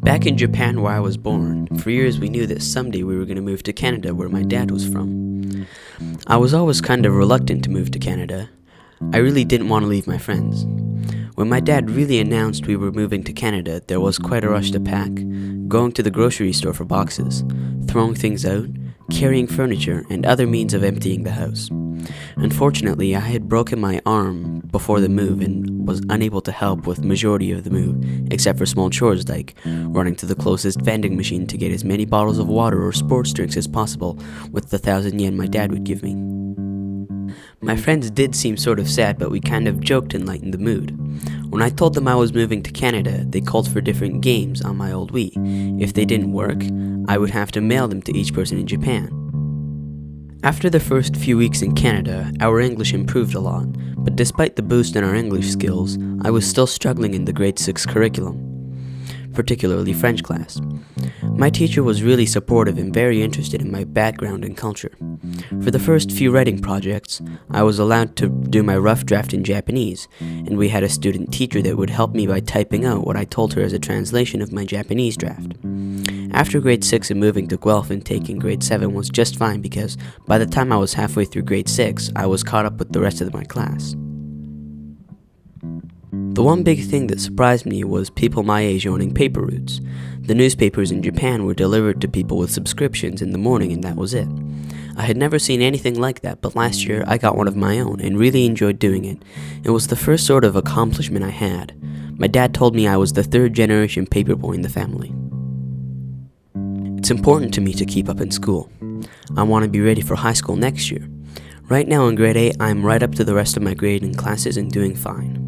Back in Japan where I was born, for years we knew that someday we were going to move to Canada where my dad was from. I was always kind of reluctant to move to Canada. I really didn't want to leave my friends. When my dad really announced we were moving to Canada, there was quite a rush to pack, going to the grocery store for boxes, throwing things out, carrying furniture, and other means of emptying the house. Unfortunately, I had broken my arm before the move and was unable to help with majority of the move, except for small chores like running to the closest vending machine to get as many bottles of water or sports drinks as possible with the 1,000 yen my dad would give me. My friends did seem sort of sad, but we kind of joked and lightened the mood. When I told them I was moving to Canada, they called for different games on my old Wii. If they didn't work, I would have to mail them to each person in Japan. After the first few weeks in Canada, our English improved a lot, but despite the boost in our English skills, I was still struggling in the grade 6 curriculum, particularly French class. My teacher was really supportive and very interested in my background and culture. For the first few writing projects, I was allowed to do my rough draft in Japanese, and we had a student teacher that would help me by typing out what I told her as a translation of my Japanese draft. After grade 6 and moving to Guelph and taking grade 7 was just fine because by the time I was halfway through grade 6, I was caught up with the rest of my class. The one big thing that surprised me was people my age owning paper routes. The newspapers in Japan were delivered to people with subscriptions in the morning and that was it. I had never seen anything like that, but last year I got one of my own and really enjoyed doing it. It was the first sort of accomplishment I had. My dad told me I was the third generation paperboy in the family. It's important to me to keep up in school. I want to be ready for high school next year. Right now in grade 8, I'm right up to the rest of my grade in classes and doing fine.